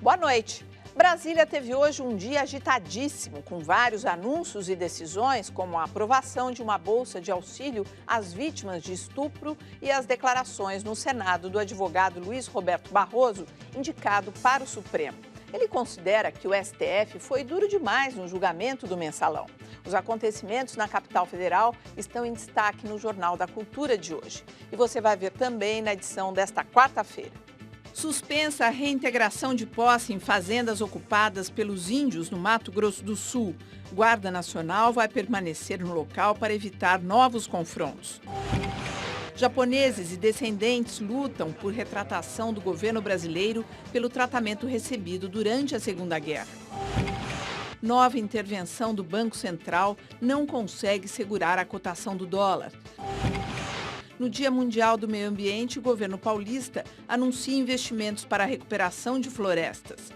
Boa noite. Brasília teve hoje um dia agitadíssimo, com vários anúncios e decisões, como a aprovação de uma bolsa de auxílio às vítimas de estupro e as declarações no Senado do advogado Luiz Roberto Barroso, indicado para o Supremo. Ele considera que o STF foi duro demais no julgamento do mensalão. Os acontecimentos na capital federal estão em destaque no Jornal da Cultura de hoje. E você vai ver também na edição desta quarta-feira. Suspensa a reintegração de posse em fazendas ocupadas pelos índios no Mato Grosso do Sul. Guarda Nacional vai permanecer no local para evitar novos confrontos. Japoneses e descendentes lutam por retratação do governo brasileiro pelo tratamento recebido durante a Segunda Guerra. Nova intervenção do Banco Central não consegue segurar a cotação do dólar. No Dia Mundial do Meio Ambiente, o governo paulista anuncia investimentos para a recuperação de florestas.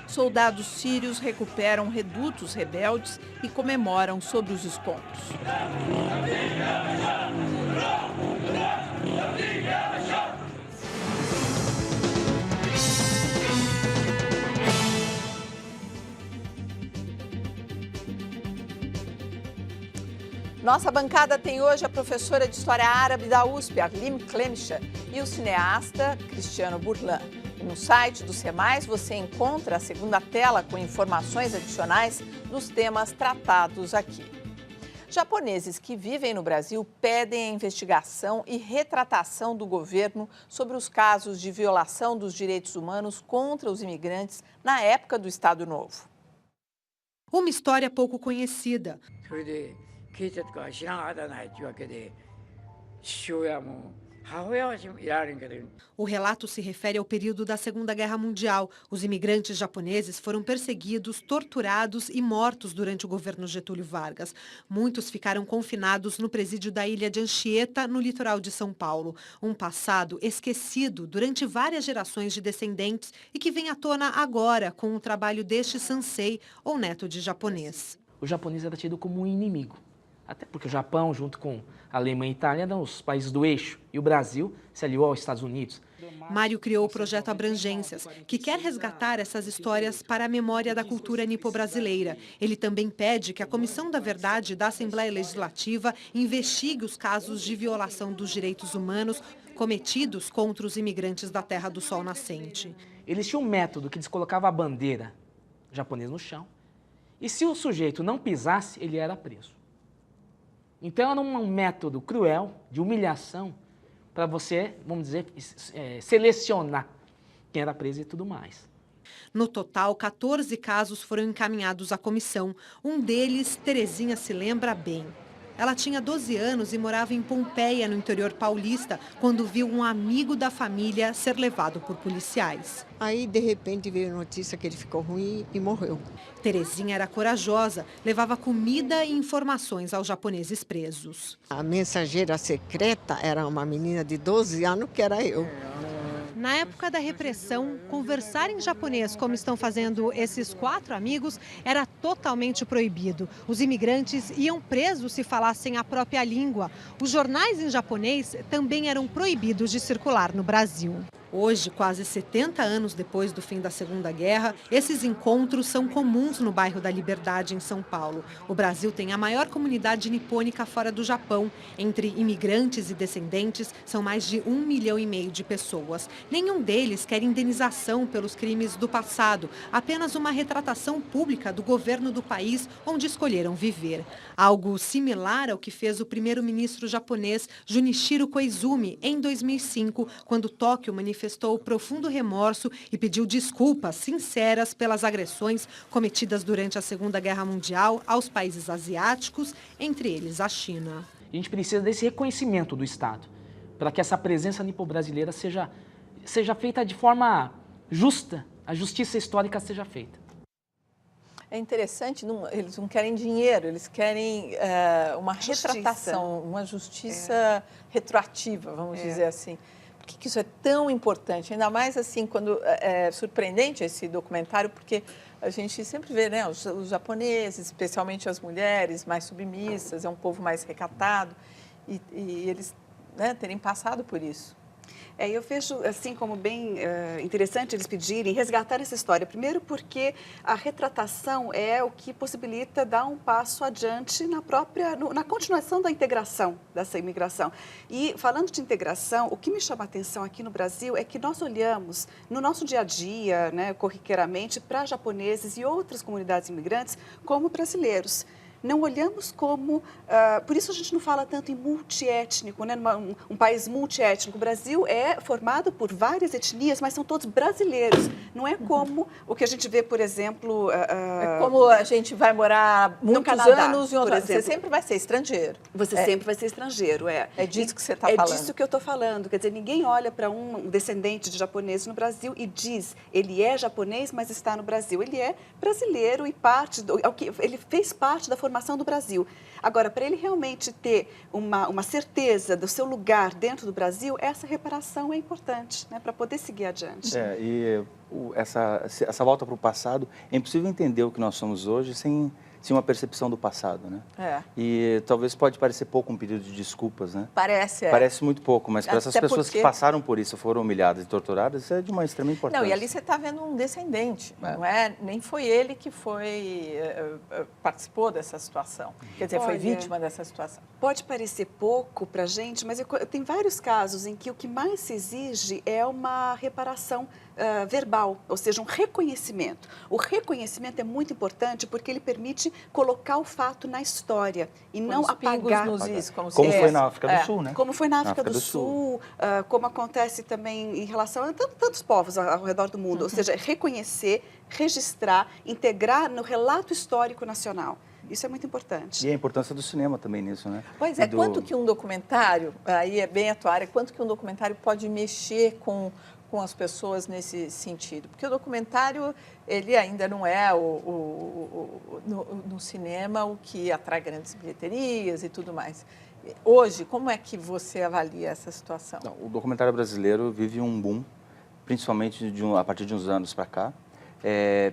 Soldados sírios recuperam redutos rebeldes e comemoram sobre os escombros. Nossa bancada tem hoje a professora de História Árabe da USP, Arlim Clemcha, e o cineasta Cristiano Burlan. E no site do CEMAIS você encontra a segunda tela com informações adicionais dos temas tratados aqui. Japoneses que vivem no Brasil pedem a investigação e retratação do governo sobre os casos de violação dos direitos humanos contra os imigrantes na época do Estado Novo. Uma história pouco conhecida. O relato se refere ao período da Segunda Guerra Mundial. Os imigrantes japoneses foram perseguidos, torturados e mortos durante o governo Getúlio Vargas. Muitos ficaram confinados no presídio da ilha de Anchieta, no litoral de São Paulo. Um passado esquecido durante várias gerações de descendentes e que vem à tona agora com o trabalho deste sansei, ou neto de japonês. O japonês era tido como um inimigo. Até porque o Japão, junto com a Alemanha e a Itália, eram os países do eixo. E o Brasil se aliou aos Estados Unidos. Mário criou o projeto Abrangências, que quer resgatar essas histórias para a memória da cultura nipo-brasileira. Ele também pede que a Comissão da Verdade da Assembleia Legislativa investigue os casos de violação dos direitos humanos cometidos contra os imigrantes da Terra do Sol Nascente. Eles tinham um método que eles colocavam a bandeira japonesa no chão. E se o sujeito não pisasse, ele era preso. Então, era um método cruel, de humilhação, para você, vamos dizer, selecionar quem era preso e tudo mais. No total, 14 casos foram encaminhados à comissão. Um deles, Terezinha se lembra bem. Ela tinha 12 anos e morava em Pompeia, no interior paulista, quando viu um amigo da família ser levado por policiais. Aí, de repente, veio a notícia que ele ficou ruim e morreu. Terezinha era corajosa, levava comida e informações aos japoneses presos. A mensageira secreta era uma menina de 12 anos, que era eu. Na época da repressão, conversar em japonês, como estão fazendo esses 4 amigos, era totalmente proibido. Os imigrantes iam presos se falassem a própria língua. Os jornais em japonês também eram proibidos de circular no Brasil. Hoje, quase 70 anos depois do fim da Segunda Guerra, esses encontros são comuns no bairro da Liberdade, em São Paulo. O Brasil tem a maior comunidade nipônica fora do Japão. Entre imigrantes e descendentes, são mais de 1,5 milhão de pessoas. Nenhum deles quer indenização pelos crimes do passado, apenas uma retratação pública do governo do país onde escolheram viver. Algo similar ao que fez o primeiro-ministro japonês Junichiro Koizumi em 2005, quando Tóquio manifestou profundo remorso e pediu desculpas sinceras pelas agressões cometidas durante a Segunda Guerra Mundial aos países asiáticos, entre eles a China. A gente precisa desse reconhecimento do Estado, para que essa presença nipo-brasileira seja feita de forma justa, a justiça histórica seja feita. É interessante, eles não querem dinheiro, eles querem uma retratação, uma justiça retroativa, vamos dizer assim. Por que isso é tão importante? Ainda mais assim, quando é surpreendente esse documentário, porque a gente sempre vê, né, os japoneses, especialmente as mulheres mais submissas, é um povo mais recatado, e eles, né, terem passado por isso. Eu vejo assim como bem interessante eles pedirem, resgatar essa história. Primeiro porque a retratação é o que possibilita dar um passo adiante na continuação da integração dessa imigração. E falando de integração, o que me chama a atenção aqui no Brasil é que nós olhamos no nosso dia a dia, né, corriqueiramente, para japoneses e outras comunidades imigrantes como brasileiros. Não olhamos como... por isso a gente não fala tanto em multiétnico, né? Um país multiétnico. O Brasil é formado por várias etnias, mas são todos brasileiros. Não é como o que a gente vê, por exemplo... é como a gente vai morar muitos Canadá, anos em outra... por exemplo. Você sempre vai ser estrangeiro. Você sempre vai ser estrangeiro, É disso que você está falando. É disso que eu estou falando. Quer dizer, ninguém olha para um descendente de japoneses no Brasil e diz, ele é japonês, mas está no Brasil. Ele é brasileiro e ele fez parte da formação do Brasil. Agora, para ele realmente ter uma certeza do seu lugar dentro do Brasil, essa reparação é importante, né, para poder seguir adiante. Essa volta para o passado, é impossível entender o que nós somos hoje sem uma percepção do passado, né? E talvez pode parecer pouco um pedido de desculpas, né? Parece muito pouco, mas para essas pessoas que passaram por isso, foram humilhadas e torturadas, isso é de uma extrema importância. Não, e ali você está vendo um descendente, não é? Nem foi ele que participou dessa situação, quer dizer, foi vítima dessa situação. Pode parecer pouco para a gente, mas tem vários casos em que o que mais se exige é uma reparação verbal, ou seja, um reconhecimento. O reconhecimento é muito importante porque ele permite colocar o fato na história e não apagar. Como foi na África do Sul, né? Como foi na África do Sul, como acontece também em relação a tantos povos ao redor do mundo. Ou seja, reconhecer, registrar, integrar no relato histórico nacional. Isso é muito importante. E a importância do cinema também nisso, né? Pois é, quanto que um documentário, aí é bem a tua área, quanto que um documentário pode mexer com as pessoas nesse sentido? Porque o documentário, ele ainda não é no cinema o que atrai grandes bilheterias e tudo mais. Hoje, como é que você avalia essa situação? Não, o documentário brasileiro vive um boom, principalmente a partir de uns anos para cá,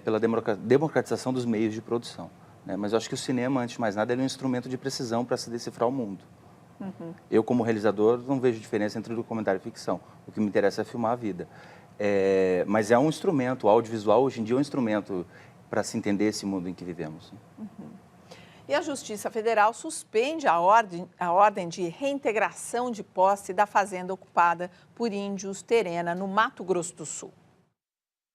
pela democratização dos meios de produção. Né? Mas eu acho que o cinema, antes de mais nada, ele é um instrumento de precisão para se decifrar o mundo. Eu, como realizador, não vejo diferença entre documentário e ficção. O que me interessa é filmar a vida. Mas é um instrumento, o audiovisual hoje em dia é um instrumento para se entender esse mundo em que vivemos. E a Justiça Federal suspende a ordem de reintegração de posse da fazenda ocupada por índios Terena, no Mato Grosso do Sul.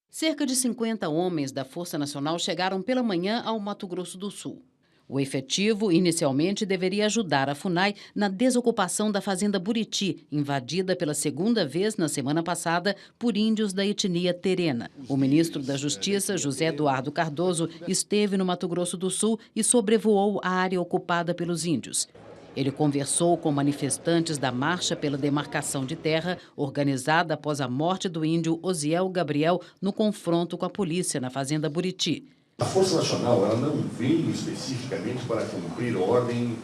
Cerca de 50 homens da Força Nacional chegaram pela manhã ao Mato Grosso do Sul. O efetivo, inicialmente, deveria ajudar a FUNAI na desocupação da fazenda Buriti, invadida pela segunda vez na semana passada por índios da etnia Terena. O ministro da Justiça, José Eduardo Cardoso, esteve no Mato Grosso do Sul e sobrevoou a área ocupada pelos índios. Ele conversou com manifestantes da Marcha pela Demarcação de Terra, organizada após a morte do índio Osiel Gabriel no confronto com a polícia na fazenda Buriti. A Força Nacional ela não veio especificamente para cumprir ordem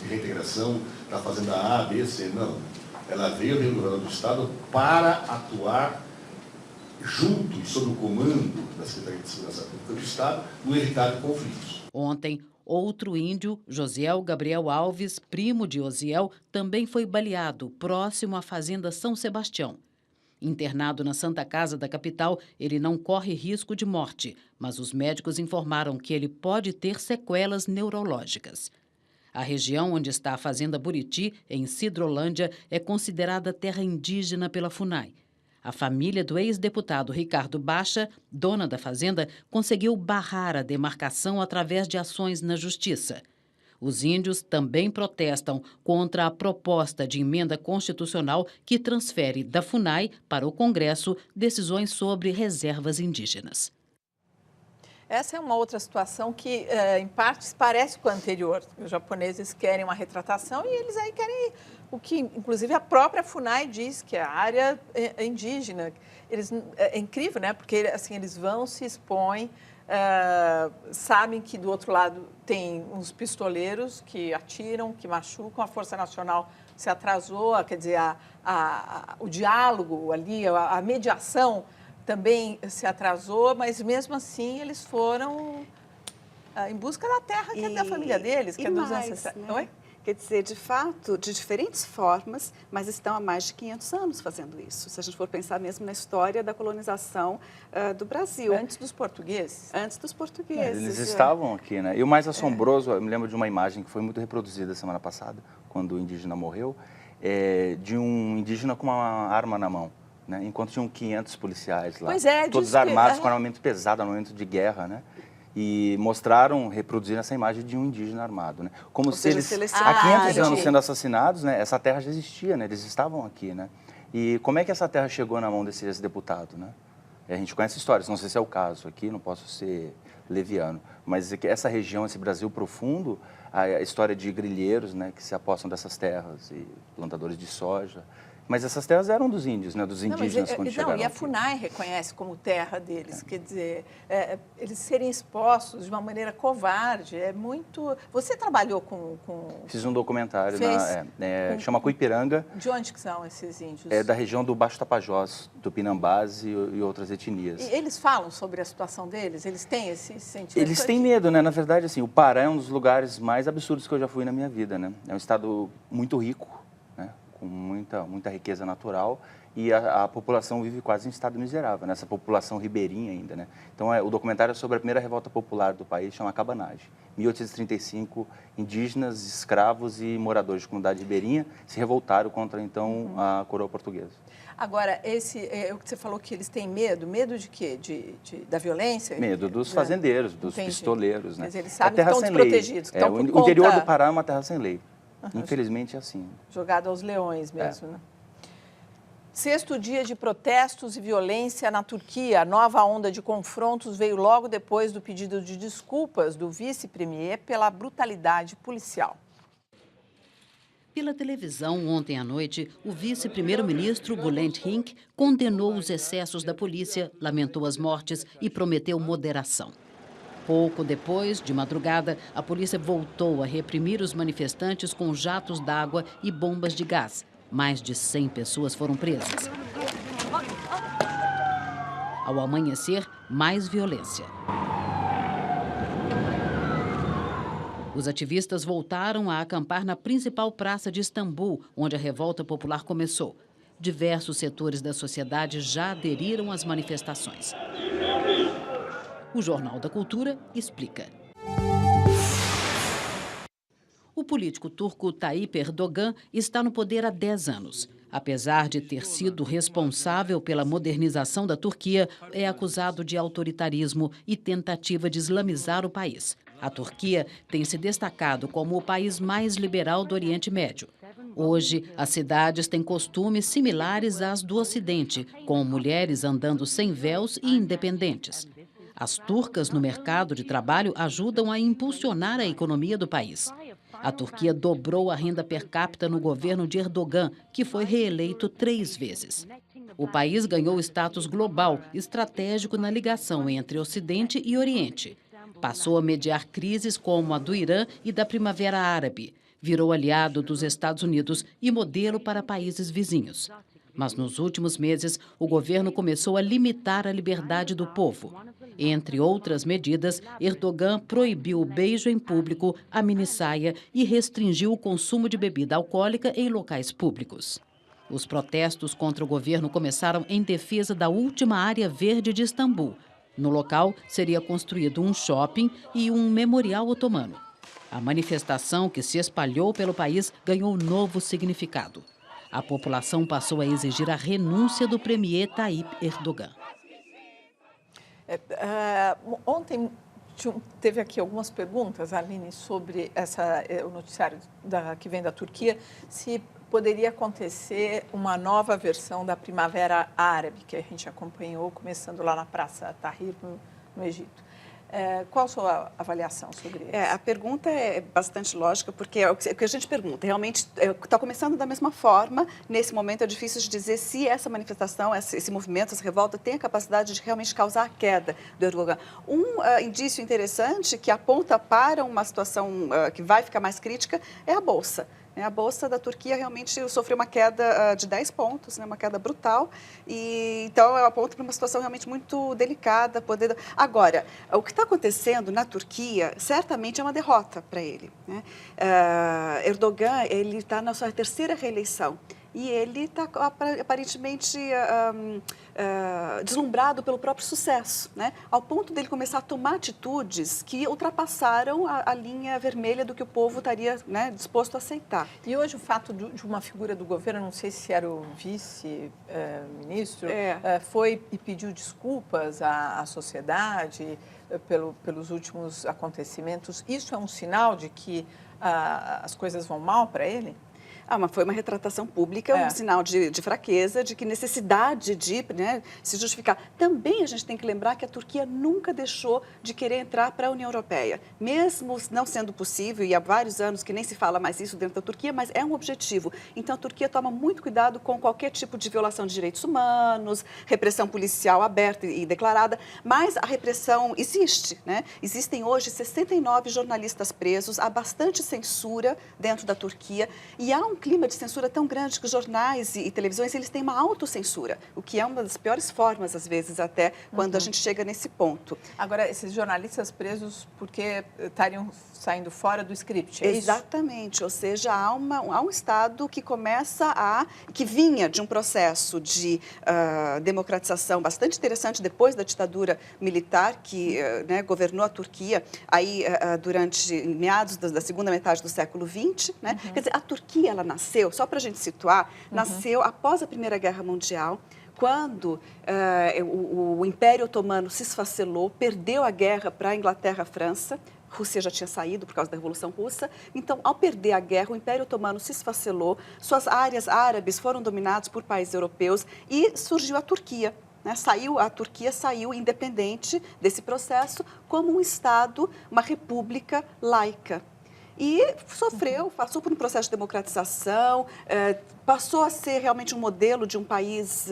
de reintegração da fazenda A, B, C, não. Ela veio do governo do Estado para atuar junto e sob o comando da Secretaria de Segurança Pública do Estado no evitar conflitos. Ontem, outro índio, Josiel Gabriel Alves, primo de Osiel, também foi baleado próximo à fazenda São Sebastião. Internado na Santa Casa da capital, ele não corre risco de morte, mas os médicos informaram que ele pode ter sequelas neurológicas. A região onde está a fazenda Buriti, em Sidrolândia, é considerada terra indígena pela FUNAI. A família do ex-deputado Ricardo Baixa, dona da fazenda, conseguiu barrar a demarcação através de ações na justiça. Os índios também protestam contra a proposta de emenda constitucional que transfere da FUNAI para o Congresso decisões sobre reservas indígenas. Essa é uma outra situação que, em partes, parece com a anterior. Os japoneses querem uma retratação e eles aí querem o que, inclusive, a própria FUNAI diz, que é a área indígena. É incrível, né? Porque assim, eles vão, se expõem, sabem que do outro lado tem uns pistoleiros que atiram, que machucam, a Força Nacional se atrasou, quer dizer, o diálogo ali, a mediação também se atrasou, mas mesmo assim eles foram em busca da terra que é da família deles, que é dos ancestrais. Né? Quer dizer, de fato, de diferentes formas, mas estão há mais de 500 anos fazendo isso. Se a gente for pensar mesmo na história da colonização do Brasil. Antes dos portugueses? Antes dos portugueses. Eles estavam aqui, né? E o mais assombroso, eu me lembro de uma imagem que foi muito reproduzida semana passada, quando o indígena morreu, de um indígena com uma arma na mão, né? Enquanto tinham 500 policiais lá, pois é, todos armados com armamento pesado, armamento de guerra, né? E reproduziram essa imagem de um indígena armado, né? Como se eles, há 500 anos sendo assassinados, né? Essa terra já existia, né? Eles estavam aqui, né? E como é que essa terra chegou na mão desse deputado, né? A gente conhece histórias, não sei se é o caso aqui, não posso ser leviano, mas essa região, esse Brasil profundo, a história de grilheiros, né? Que se apossam dessas terras e plantadores de soja. Mas essas terras eram dos índios, né? Dos indígenas quando chegaram e a aqui. FUNAI reconhece como terra deles, quer dizer, eles serem expostos de uma maneira covarde, é muito... Você trabalhou com... Fiz um documentário, chama com... Coipiranga. De onde que são esses índios? É da região do Baixo Tapajós, Tupinambás e outras etnias. E eles falam sobre a situação deles? Eles têm esse sentimento? Eles têm medo, né? Na verdade, assim, o Pará é um dos lugares mais absurdos que eu já fui na minha vida, né? É um estado muito rico, com muita riqueza natural, e a população vive quase em estado miserável, né? Essa população ribeirinha ainda, né? Então, o documentário é sobre a primeira revolta popular do país, chama Cabanagem. 1835, indígenas, escravos e moradores de comunidade ribeirinha se revoltaram contra, então, a coroa portuguesa. Agora, o que você falou que eles têm medo de quê? Da violência? Medo dos fazendeiros, dos pistoleiros, né? Mas eles sabem que estão desprotegidos, que estão por o interior do Pará é uma terra sem lei. Infelizmente é assim. Jogado aos leões mesmo, né? Sexto dia de protestos e violência na Turquia. A nova onda de confrontos veio logo depois do pedido de desculpas do vice-premier pela brutalidade policial. Pela televisão, ontem à noite, o vice-primeiro-ministro Bülent Hink condenou os excessos da polícia, lamentou as mortes e prometeu moderação. Pouco depois, de madrugada, a polícia voltou a reprimir os manifestantes com jatos d'água e bombas de gás. Mais de 100 pessoas foram presas. Ao amanhecer, mais violência. Os ativistas voltaram a acampar na principal praça de Istambul, onde a revolta popular começou. Diversos setores da sociedade já aderiram às manifestações. O Jornal da Cultura explica. O político turco Tayyip Erdogan está no poder há 10 anos. Apesar de ter sido responsável pela modernização da Turquia, é acusado de autoritarismo e tentativa de islamizar o país. A Turquia tem se destacado como o país mais liberal do Oriente Médio. Hoje, as cidades têm costumes similares às do Ocidente, com mulheres andando sem véus e independentes. As turcas no mercado de trabalho ajudam a impulsionar a economia do país. A Turquia dobrou a renda per capita no governo de Erdogan, que foi reeleito 3 vezes. O país ganhou status global, estratégico na ligação entre Ocidente e Oriente. Passou a mediar crises como a do Irã e da Primavera Árabe. Virou aliado dos Estados Unidos e modelo para países vizinhos. Mas nos últimos meses, o governo começou a limitar a liberdade do povo. Entre outras medidas, Erdogan proibiu o beijo em público, a minissaia e restringiu o consumo de bebida alcoólica em locais públicos. Os protestos contra o governo começaram em defesa da última área verde de Istambul. No local, seria construído um shopping e um memorial otomano. A manifestação, que se espalhou pelo país, ganhou novo significado. A população passou a exigir a renúncia do premier Tayyip Erdogan. Ontem teve aqui algumas perguntas, Aline, sobre o noticiário que vem da Turquia, se poderia acontecer uma nova versão da Primavera Árabe, que a gente acompanhou, começando lá na Praça Tahrir, no Egito. Qual a sua avaliação sobre isso? A pergunta é bastante lógica, porque é o que a gente pergunta. Realmente está começando da mesma forma. Nesse momento é difícil de dizer se essa manifestação, esse movimento, essa revolta tem a capacidade de realmente causar a queda do Erdogan. Um indício interessante que aponta para uma situação que vai ficar mais crítica é a Bolsa. A Bolsa da Turquia realmente sofreu uma queda de 10 pontos, né? Uma queda brutal. E, então, é um ponto para uma situação realmente muito delicada. Agora, o que está acontecendo na Turquia, certamente é uma derrota para ele, né? Erdogan, ele está na sua terceira reeleição. E ele está aparentemente deslumbrado pelo próprio sucesso, né? Ao ponto dele começar a tomar atitudes que ultrapassaram a linha vermelha do que o povo estaria, né, disposto a aceitar. E hoje o fato de uma figura do governo, não sei se era o vice-ministro, foi e pediu desculpas à sociedade pelos últimos acontecimentos, isso é um sinal de que as coisas vão mal para ele? Mas foi uma retratação pública, um sinal de fraqueza, de que necessidade de, né, se justificar. Também a gente tem que lembrar que a Turquia nunca deixou de querer entrar para a União Europeia. Mesmo não sendo possível, e há vários anos que nem se fala mais isso dentro da Turquia, mas é um objetivo. Então a Turquia toma muito cuidado com qualquer tipo de violação de direitos humanos, repressão policial aberta e declarada, mas a repressão existe, né? Existem hoje 69 jornalistas presos, há bastante censura dentro da Turquia e há um clima de censura tão grande que os jornais e televisões, eles têm uma autocensura, o que é uma das piores formas, às vezes, até quando a gente chega nesse ponto. Agora, esses jornalistas presos porque estariam saindo fora do script, é isso? Exatamente, ou seja, há um Estado que que vinha de um processo de democratização bastante interessante depois da ditadura militar que né, governou a Turquia aí durante meados da segunda metade do século XX, né? Quer dizer, a Turquia, ela nasceu, só para a gente situar, nasceu após a Primeira Guerra Mundial, quando o Império Otomano se esfacelou, perdeu a guerra para a Inglaterra e a França. A Rússia já tinha saído por causa da Revolução Russa. Então, ao perder a guerra, o Império Otomano se esfacelou, suas áreas árabes foram dominadas por países europeus e surgiu a Turquia. Né? A Turquia saiu independente desse processo como um Estado, uma república laica. E passou por um processo de democratização, passou a ser realmente um modelo de um país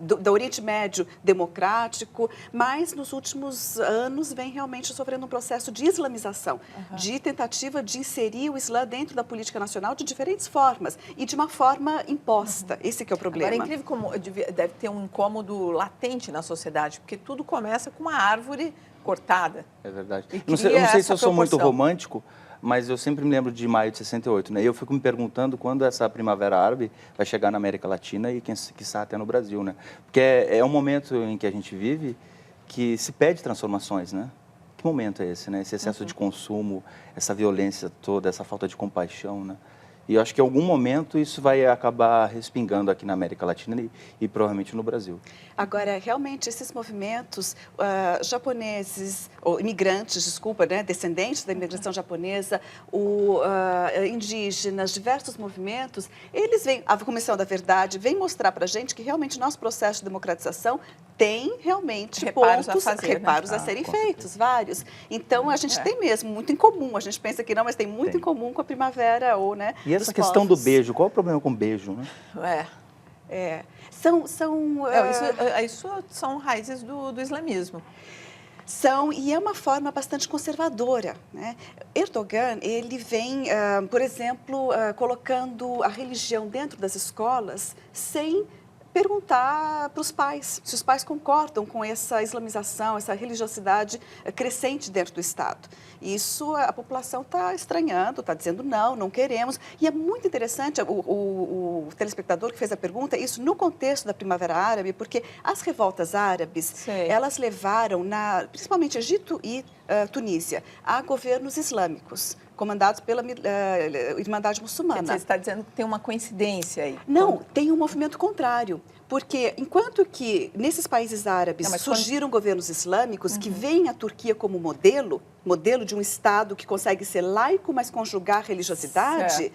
do Oriente Médio democrático, mas nos últimos anos vem realmente sofrendo um processo de islamização, de tentativa de inserir o Islã dentro da política nacional de diferentes formas e de uma forma imposta. Esse que é o problema. Agora, é incrível como deve ter um incômodo latente na sociedade, porque tudo começa com uma árvore cortada. É verdade. Eu não sei se eu sou muito romântico, mas eu sempre me lembro de maio de 68, né? E eu fico me perguntando quando essa primavera árabe vai chegar na América Latina e, quiçá, até no Brasil, né? Porque é um momento em que a gente vive que se pede transformações, né? Que momento é esse, né? Esse excesso de consumo, essa violência toda, essa falta de compaixão, né? E eu acho que em algum momento isso vai acabar respingando aqui na América Latina e provavelmente no Brasil. Agora, realmente, esses movimentos japoneses, ou imigrantes, desculpa, né, descendentes da imigração japonesa, indígenas, diversos movimentos, eles vêm, a Comissão da Verdade vem mostrar para a gente que realmente nosso processo de democratização tem realmente reparos a serem feitos, vários. Então, a gente tem mesmo muito em comum. A gente pensa que não, mas tem muito em comum com a primavera ou, né? E essa questão do beijo, qual é o problema com o beijo, né? Isso são raízes do islamismo. E é uma forma bastante conservadora, né? Erdogan, ele vem, por exemplo, colocando a religião dentro das escolas sem perguntar para os pais, se os pais concordam com essa islamização, essa religiosidade crescente dentro do Estado. Isso a população está estranhando, está dizendo não queremos. E é muito interessante, o telespectador que fez a pergunta, isso no contexto da Primavera Árabe, porque as revoltas árabes, elas levaram, principalmente Egito e Tunísia, a governos islâmicos, comandados pela Irmandade Muçulmana. Você está dizendo que tem uma coincidência aí? Não, tem um movimento contrário. Porque enquanto que nesses países árabes surgiram governos islâmicos que veem a Turquia como modelo de um Estado que consegue ser laico, mas conjugar religiosidade,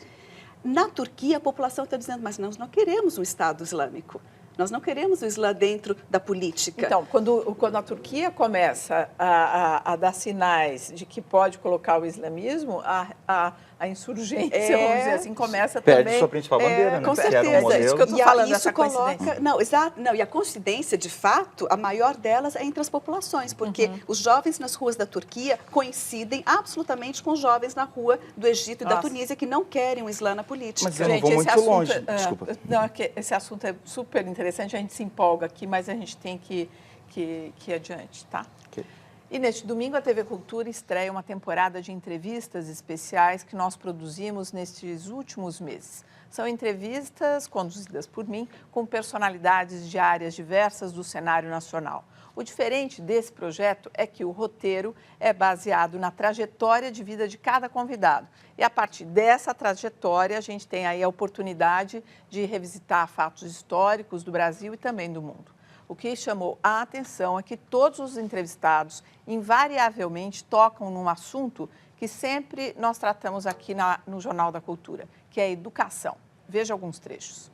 na Turquia a população está dizendo, mas nós não queremos um Estado islâmico. Nós não queremos o Islã dentro da política. Então, quando a Turquia começa a dar sinais de que pode colocar o islamismo, a a insurgência, vamos dizer assim, começa Perde também... sua principal bandeira, né? Com Que era um certeza, modelo. isso que eu tô falando, isso essa coincidência. coloca, não, exato, não, e a coincidência, de fato, a maior delas é entre as populações, porque os jovens nas ruas da Turquia coincidem absolutamente com os jovens na rua do Egito e da Nossa. Tunísia que não querem um Islã na política. Mas eu não vou muito longe, desculpa. Não, esse assunto é super interessante, a gente se empolga aqui, mas a gente tem que ir adiante, tá? Ok. E neste domingo, a TV Cultura estreia uma temporada de entrevistas especiais que nós produzimos nestes últimos meses. São entrevistas conduzidas por mim com personalidades de áreas diversas do cenário nacional. O diferente desse projeto é que o roteiro é baseado na trajetória de vida de cada convidado. E a partir dessa trajetória, a gente tem aí a oportunidade de revisitar fatos históricos do Brasil e também do mundo. O que chamou a atenção é que todos os entrevistados, invariavelmente, tocam num assunto que sempre nós tratamos aqui no Jornal da Cultura, que é a educação. Veja alguns trechos.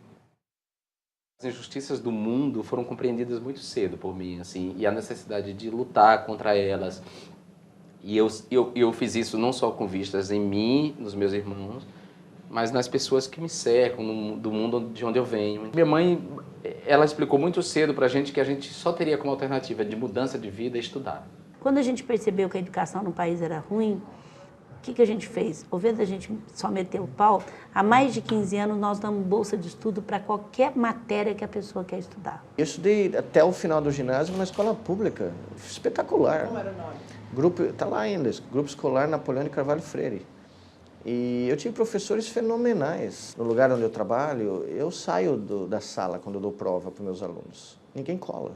As injustiças do mundo foram compreendidas muito cedo por mim, assim, e a necessidade de lutar contra elas. E eu fiz isso não só com vistas em mim, nos meus irmãos, mas nas pessoas que me cercam, do mundo de onde eu venho. Minha mãe, ela explicou muito cedo para a gente que a gente só teria como alternativa de mudança de vida estudar. Quando a gente percebeu que a educação no país era ruim, o que a gente fez? Ao invés da gente só meter o pau, há mais de 15 anos nós damos bolsa de estudo para qualquer matéria que a pessoa quer estudar. Eu estudei até o final do ginásio numa escola pública, espetacular. Como era o nome? Grupo, está lá ainda, Grupo Escolar Napoleão de Carvalho Freire. E eu tive professores fenomenais. No lugar onde eu trabalho, eu saio da sala quando eu dou prova para os meus alunos. Ninguém cola.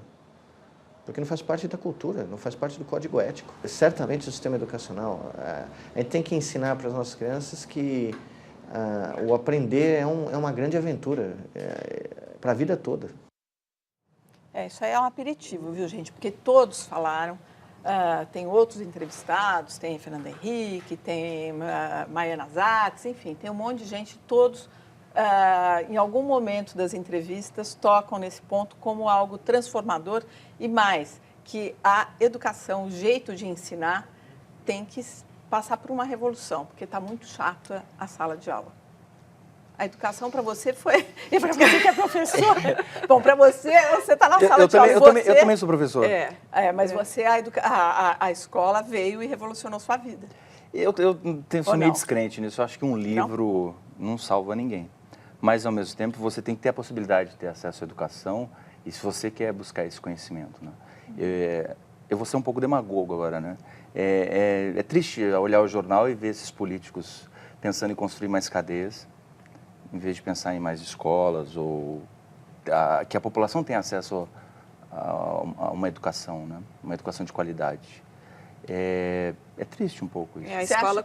Porque não faz parte da cultura, não faz parte do código ético. Certamente o sistema educacional, a gente tem que ensinar para as nossas crianças que o aprender é uma grande aventura para a vida toda. Isso aí é um aperitivo, viu, gente? Porque todos falaram, tem outros entrevistados, tem Fernando Henrique, tem Maiana Zatz, enfim, tem um monte de gente, todos, em algum momento das entrevistas, tocam nesse ponto como algo transformador e mais, que a educação, o jeito de ensinar, tem que passar por uma revolução, porque está muito chata a sala de aula. A educação para você foi... E para você que é professor? Bom, para você está na sala de aula. Eu também sou professor. Mas você, a escola veio e revolucionou sua vida. Eu sou meio descrente nisso. Eu acho que um livro não salva ninguém. Mas, ao mesmo tempo, você tem que ter a possibilidade de ter acesso à educação e se você quer buscar esse conhecimento. Né? Eu vou ser um pouco demagogo agora, né? É triste olhar o jornal e ver esses políticos pensando em construir mais cadeias, em vez de pensar em mais escolas ou que a população tenha acesso a uma educação, né? Uma educação de qualidade. É triste um pouco isso. A escola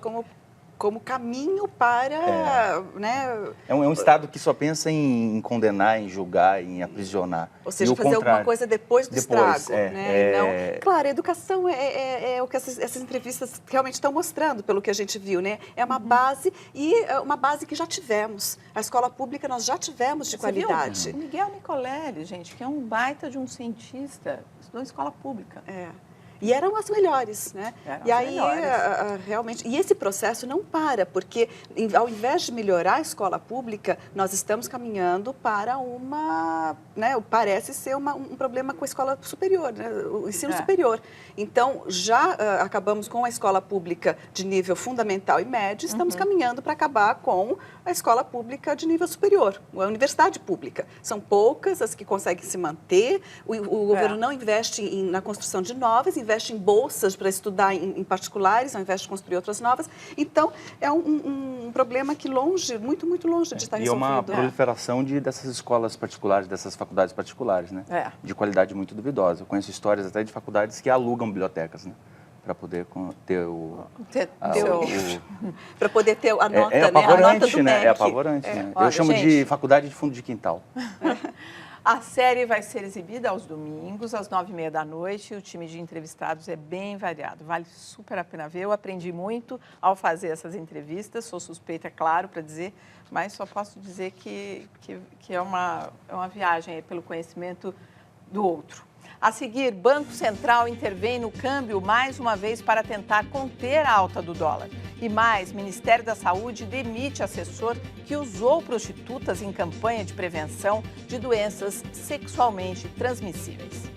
como caminho para... Né? É um Estado que só pensa em condenar, em julgar, em aprisionar. Ou seja, fazer alguma coisa depois do estrago. Não, claro, a educação é o que essas entrevistas realmente estão mostrando, pelo que a gente viu. Né? É uma base, e uma base que já tivemos. A escola pública nós já tivemos de qualidade. O Miguel Nicolelli, gente, que é um baita de um cientista, estudou em escola pública. E eram as melhores, né? Realmente, e esse processo não para, porque ao invés de melhorar a escola pública, nós estamos caminhando para parece ser um problema com a escola superior, né? O ensino superior. Então, já acabamos com a escola pública de nível fundamental e médio, estamos caminhando para acabar com a escola pública de nível superior, a universidade pública. São poucas as que conseguem se manter, o governo não investe na construção de novas, investe em bolsas para estudar em particulares, ao invés de construir outras novas. Então, é um problema que muito, muito longe de estar resolvido. E uma proliferação dessas escolas particulares, dessas faculdades particulares, né? De qualidade muito duvidosa. Eu conheço histórias até de faculdades que alugam bibliotecas, né? Para poder ter para poder ter a nota, a nota do MEC. É apavorante, né? Eu chamo de faculdade de fundo de quintal. A série vai ser exibida aos domingos, às 21h30. O time de entrevistados é bem variado. Vale super a pena ver. Eu aprendi muito ao fazer essas entrevistas. Sou suspeita, é claro, para dizer, mas só posso dizer que é uma viagem pelo conhecimento do outro. A seguir, Banco Central intervém no câmbio mais uma vez para tentar conter a alta do dólar. E mais, Ministério da Saúde demite assessor que usou prostitutas em campanha de prevenção de doenças sexualmente transmissíveis.